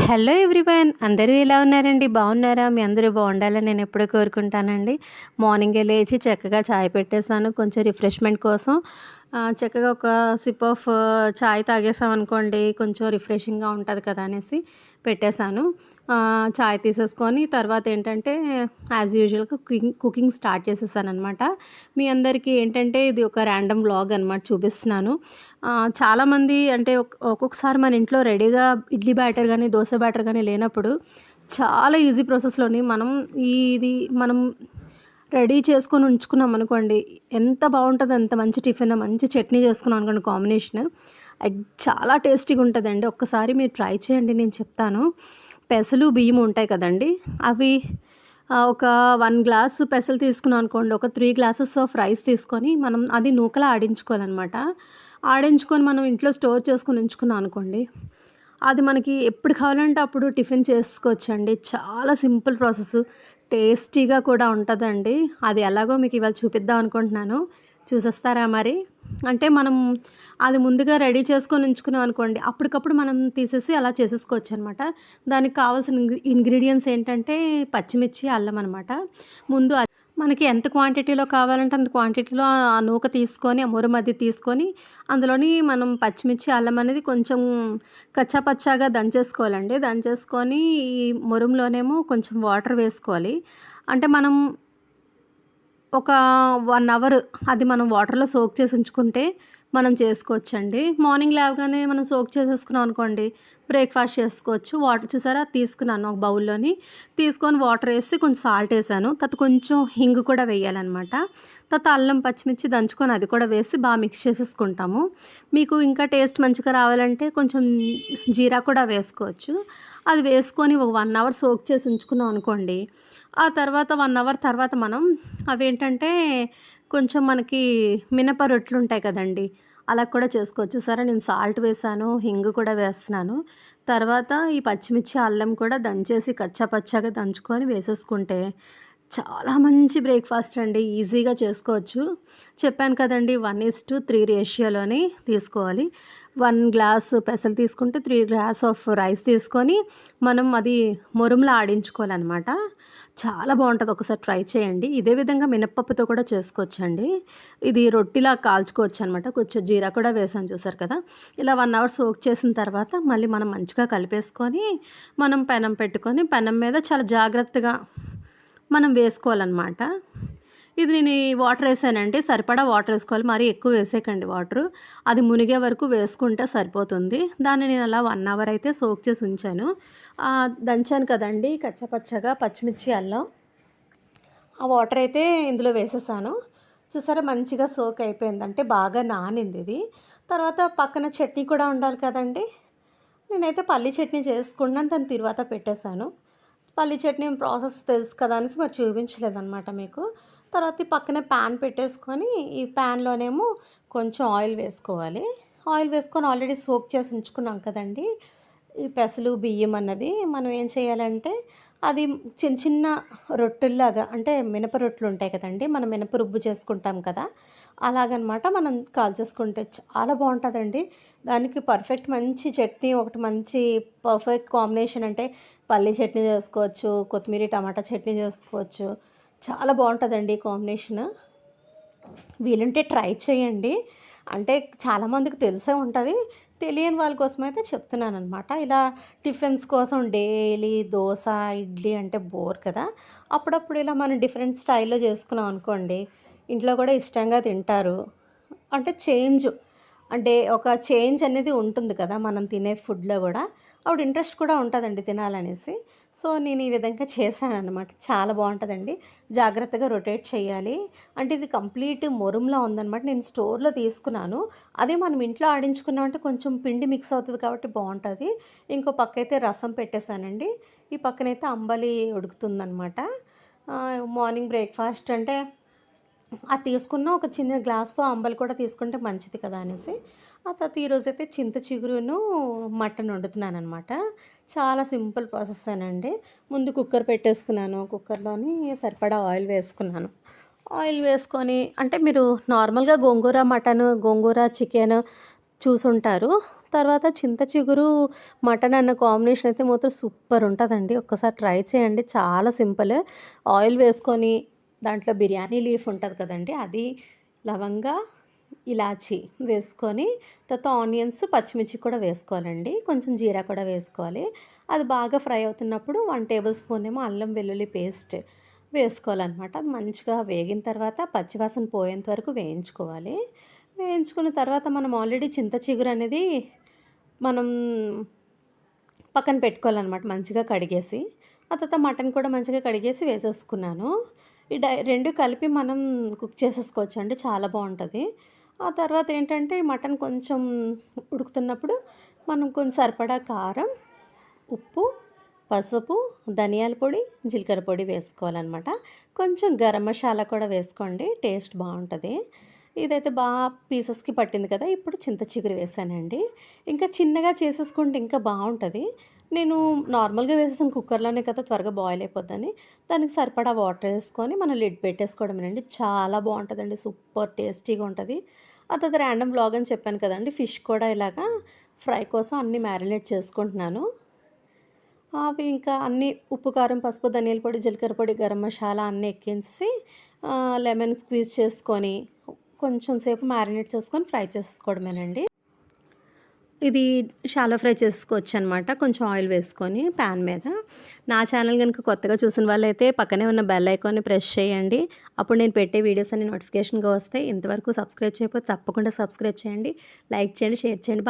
Hello everyone, అందరూ ఎలా ఉన్నారండి? బాగున్నారా? మీ అందరూ బాగుండాలని నేను ఎప్పుడూ కోరుకుంటానండి. మార్నింగే లేచి చక్కగా చాయ్ పెట్టేసాను కొంచెం రిఫ్రెష్మెంట్ కోసం. చక్కగా ఒక సిప్ ఆఫ్ చాయ్ తాగేసామనుకోండి కొంచెం రిఫ్రెషింగ్గా ఉంటుంది కదా అనేసి పెట్టేశాను. చాయ్ తీసేసుకొని తర్వాత ఏంటంటే యాజ్ యూజువల్గా కుకింగ్ స్టార్ట్ చేసేసాననమాట. మీ అందరికీ ఏంటంటే ఇది ఒక ర్యాండమ్ వ్లాగ్ అనమాట చూపిస్తున్నాను. చాలామంది అంటే ఒక్కొక్కసారి మన ఇంట్లో రెడీగా ఇడ్లీ బ్యాటర్ కానీ దోశ బ్యాటర్ కానీ లేనప్పుడు చాలా ఈజీ ప్రాసెస్లోని మనం రెడీ చేసుకొని ఉంచుకున్నాం అనుకోండి, ఎంత బాగుంటుందో, అంత మంచి టిఫిన్ మంచి చట్నీ చేసుకున్నాం అనుకోండి, కాంబినేషన్ చాలా టేస్టీగా ఉంటుందండి. ఒక్కసారి మీరు ట్రై చేయండి, నేను చెప్తాను. పెసలు బియ్యం ఉంటాయి కదండి, అవి ఒక 1 గ్లాస్ పెసలు తీసుకున్నాం అనుకోండి, ఒక 3 గ్లాసెస్ ఆఫ్ రైస్ తీసుకొని మనం అది నూకలా ఆడించుకోవాలన్నమాట. ఆడించుకొని మనం ఇంట్లో స్టోర్ చేసుకొని ఉంచుకున్నాం అనుకోండి, అది మనకి ఎప్పుడు కావాలంటే అప్పుడు టిఫిన్ చేసుకోవచ్చండి. చాలా సింపుల్ ప్రాసెస్, టేస్టీగా కూడా ఉంటుందండి. అది ఎలాగో మీకు ఇవాళ చూపిద్దాం అనుకుంటున్నాను, చూసేస్తారా మరి? అంటే మనం అది ముందుగా రెడీ చేసుకొని ఉంచుకున్నాం అనుకోండి, అప్పటికప్పుడు మనం తీసేసి అలా చేసేసుకోవచ్చు అనమాట. దానికి కావాల్సిన ఇంగ్రీడియంట్స్ ఏంటంటే పచ్చిమిర్చి, అల్లం అనమాట. ముందు మనకి ఎంత క్వాంటిటీలో కావాలంటే అంత క్వాంటిటీలో ఆ నూక తీసుకొని, ఆ మురమది తీసుకొని అందులోని మనం పచ్చిమిర్చి, అల్లం అనేది కొంచెం కచ్చాపచ్చాగా దంచేసుకోవాలండి. దంచేసుకొని ఈ మురంలోనేమో కొంచెం వాటర్ వేసుకోవాలి. అంటే మనం ఒక 1 అవర్ అది మనం వాటర్‌లో సోక్ చేసి ఉంచుకుంటే మనం చేసుకోవచ్చండి. మార్నింగ్ లేవగానే మనం సోక్ చేసేసుకున్నాం అనుకోండి, బ్రేక్‌ఫాస్ట్ చేసుకోవచ్చు. వాటర్ చూసారా తీసుకున్నాను ఒక బౌల్‌లోని. తీసుకొని వాటర్ ఏసి కొంచెం సాల్ట్ ఏసాను. తర్వాత కొంచెం హింగు కూడా వేయాలనమాట. తర్వాత అల్లం, పచ్చిమిర్చి దంచుకొని అది కూడా వేసి బాగా మిక్స్ చేసేసుకుంటాము. మీకు ఇంకా టేస్ట్ మంచిగా రావాలంటే కొంచెం జీరా కూడా వేసుకోవచ్చు. అది వేసుకొని ఒక 1 అవర్ సోక్ చేసి ఉంచుకున్నాం అనుకోండి, ఆ తర్వాత 1 అవర్ తర్వాత మనం అవేంటంటే కొంచెం మనకి మినప రొట్టెలుంటాయి కదండీ, అలా కూడా చేసుకోవచ్చు. సరే, నేను సాల్ట్ వేసాను, హింగు కూడా వేస్తున్నాను. తర్వాత ఈ పచ్చిమిర్చి, అల్లం కూడా దంచేసి కచ్చాపచ్చాగా దంచుకొని వేసేసుకుంటే చాలా మంచి బ్రేక్‌ఫాస్ట్ అండి. ఈజీగా చేసుకోవచ్చు. చెప్పాను కదండీ, 1:3 రేషియోలోని తీసుకోవాలి. 1 గ్లాస్ పెసలు తీసుకుంటే 3 గ్లాస్ ఆఫ్ రైస్ తీసుకొని మనం అది మురుములా ఆడించుకోవాలనమాట. చాలా బాగుంటుంది, ఒకసారి ట్రై చేయండి. ఇదే విధంగా మినపప్పుతో కూడా చేసుకోవచ్చండి. ఇది రొట్టిలా కాల్చుకోవచ్చు అనమాట. కొంచెం జీరా కూడా వేసాను చూసారు కదా. ఇలా 1 అవర్ సోక్ చేసిన తర్వాత మళ్ళీ మనం మంచిగా కలిపేసుకొని మనం పెనం పెట్టుకొని పెనం మీద చాలా జాగ్రత్తగా మనం వేసుకోవాలన్నమాట. ఇది నేను ఈ వాటర్ వేసానండి, సరిపడా వాటర్ వేసుకోవాలి, మరీ ఎక్కువ వేసేయకండి వాటరు. అది మునిగే వరకు వేసుకుంటే సరిపోతుంది. దాన్ని నేను అలా 1 అవర్ అయితే సోక్ చేసి ఉంచాను. దంచాను కదండి కచ్చపచ్చగా పచ్చిమిర్చి, అల్లం, ఆ వాటర్ అయితే ఇందులో వేసేసాను. చూసారా మంచిగా సోక్ అయిపోయింది, అంటే బాగా నానింది ఇది. తర్వాత పక్కన చట్నీ కూడా ఉండాలి కదండి. నేనైతే పల్లి చట్నీ చేసుకున్నాను, దాని తర్వాత పెట్టేశాను. పల్లి చట్నీ ప్రాసెస్ తెలుసు కదా అనేసి మరి చూపించలేదన్నమాట మీకు. తర్వాత ఈ పక్కనే ప్యాన్ పెట్టేసుకొని ఈ ప్యాన్లోనేమో కొంచెం ఆయిల్ వేసుకోవాలి. ఆయిల్ వేసుకొని ఆల్రెడీ సోక్ చేసి ఉంచుకున్నాం కదండి ఈ పెసలు బియ్యం అన్నది, మనం ఏం చేయాలంటే అది చిన్న చిన్న రొట్టెల్లాగా, అంటే మినప రొట్టెలు ఉంటాయి కదండి, మనం మినప రుబ్బు చేసుకుంటాం కదా, అలాగనమాట మనం కాల్చేసుకుంటే చాలా బాగుంటుందండి. దానికి పర్ఫెక్ట్ మంచి చట్నీ ఒకటి, మంచి పర్ఫెక్ట్ కాంబినేషన్ అంటే పల్లీ చట్నీ చేసుకోవచ్చు, కొత్తిమీర టమాటా చట్నీ చేసుకోవచ్చు. చాలా బాగుంటుందండి కాంబినేషన్. వీలుంటే ట్రై చేయండి. అంటే చాలామందికి తెలిసే ఉంటుంది, తెలియని వాళ్ళ కోసమైతే చెప్తున్నానమాట. ఇలా టిఫిన్స్ కోసం డైలీ దోశ, ఇడ్లీ అంటే బోర్ కదా, అప్పుడప్పుడు ఇలా మనం డిఫరెంట్ స్టైల్లో చేసుకున్నాం అనుకోండి, ఇంట్లో కూడా ఇష్టంగా తింటారు. అంటే అంటే ఒక చేంజ్ అనేది ఉంటుంది కదా మనం తినే ఫుడ్లో కూడా, అప్పుడు ఇంట్రెస్ట్ కూడా ఉంటుందండి తినాలనేసి. సో నేను ఈ విధంగా చేశాననమాట. చాలా బాగుంటుందండి. జాగ్రత్తగా రొటేట్ చేయాలి. అంటే ఇది కంప్లీట్ మొరంలా ఉందనమాట. నేను స్టోర్లో తీసుకున్నాను. అదే మనం ఇంట్లో ఆడించుకున్నామంటే కొంచెం పిండి మిక్స్ అవుతుంది కాబట్టి బాగుంటుంది. ఇంకో పక్క అయితే రసం పెట్టేశానండి. ఈ పక్కనైతే అంబలి ఉడుకుతుందనమాట. మార్నింగ్ బ్రేక్ఫాస్ట్ అంటే అది తీసుకున్న ఒక చిన్న గ్లాస్‌తో అంబలి కూడా తీసుకుంటే మంచిది కదా అనేసి. ఆ తర్వాత ఈరోజైతే చింత చిగురును మటన్ వండుతున్నాననమాట. చాలా సింపుల్ ప్రాసెసేనండి. ముందు కుక్కర్ పెట్టేసుకున్నాను. కుక్కర్‌లోని సరిపడా ఆయిల్ వేసుకున్నాను. ఆయిల్ వేసుకొని అంటే మీరు నార్మల్‌గా గోంగూర మటను, గోంగూర చికెను చూసుంటారు. తర్వాత చింత చిగురు, మటన్ అన్న కాంబినేషన్ అయితే మాత్రం సూపర్ ఉంటదండి. ఒక్కసారి ట్రై చేయండి. చాలా సింపుల్. ఆయిల్ వేసుకొని దాంట్లో బిర్యానీ లీఫ్ ఉంటది కదండీ! అది, లవంగా, ఇలాచీ వేసుకొని తర్వాత ఆనియన్స్, పచ్చిమిర్చి కూడా వేసుకోవాలండి. కొంచెం జీరా కూడా వేసుకోవాలి. అది బాగా ఫ్రై అవుతున్నప్పుడు 1 టేబుల్ స్పూన్ ఏమో అల్లం వెల్లుల్లి పేస్ట్ వేసుకోవాలనమాట. అది మంచిగా వేగిన తర్వాత పచ్చివాసన పోయేంత వరకు వేయించుకోవాలి. వేయించుకున్న తర్వాత మనం ఆల్రెడీ చింత చిగురు అనేది మనం పక్కన పెట్టుకోవాలనమాట మంచిగా కడిగేసి. ఆ తర్వాత మటన్ కూడా మంచిగా కడిగేసి వేసేసుకున్నాను. ఈ 2 కలిపి మనం కుక్ చేసేసుకోవచ్చండి. చాలా బావుంటది. ఆ తర్వాత ఏంటంటే మటన్ కొంచెం ఉడుకుతున్నప్పుడు మనం కొంచెం సరిపడా కారం, ఉప్పు, పసుపు, ధనియాల పొడి, జీలకర్ర పొడి వేసుకోవాలనమాట. కొంచెం గరం మసాలా కూడా వేసుకోండి. టేస్ట్ బావుంటది. ఇదైతే పీసెస్‌కి పట్టింది కదా! ఇప్పుడు చింత చిగురు వేసానండి. ఇంకా చిన్నగా చేసేసుకుంటే ఇంకా బావుంటది. నేను నార్మల్‌గా వేసేసాను కుక్కర్‌లోనే కదా! త్వరగా బాయిల్ అయిపోద్దని. దానికి సరిపడా వాటర్ ఏసుకొని మనం లిడ్ పెట్టేసుకోవడమేనండి. చాలా బావుంటదండి. సూపర్ టేస్టీగా ఉంటది. ఆ తర్వాత ర్యాండమ్ వ్లాగ్ అని చెప్పాను కదండీ! ఫిష్ కూడా ఇలాగా ఫ్రై కోసం అన్నీ మ్యారినేట్ చేసుకుంటున్నాను. అవి ఇంకా అన్నీ ఉప్పు, కారం, పసుపు, ధనియాల పొడి, జీలకర్ర పొడి, గరం మసాలా అన్నీ ఎక్కించి లెమన్ స్క్వీజ్ చేసుకొని కొంచెం సేపు మ్యారినేట్ చేసుకొని ఫ్రై చేసుకోవడమేనండి. ఇది షాలో ఫ్రై చేసుకోవచ్చనమాట. కొంచెం ఆయిల్ వేసుకొని పాన్ మీద. నా ఛానల్ గనుక కొత్తగా చూసిన వాళ్ళైతే పక్కనే ఉన్న బెల్ ఐకాన్‌ని ప్రెస్ చేయండి. అప్పుడు నేను పెట్టే వీడియోస్ అన్నీ నోటిఫికేషన్‌గా వస్తాయి. ఇంతవరకు సబ్స్క్రైబ్ చేయకపోతే తప్పకుండా సబ్స్క్రైబ్ చేయండి. లైక్ చేయండి, షేర్ చేయండి.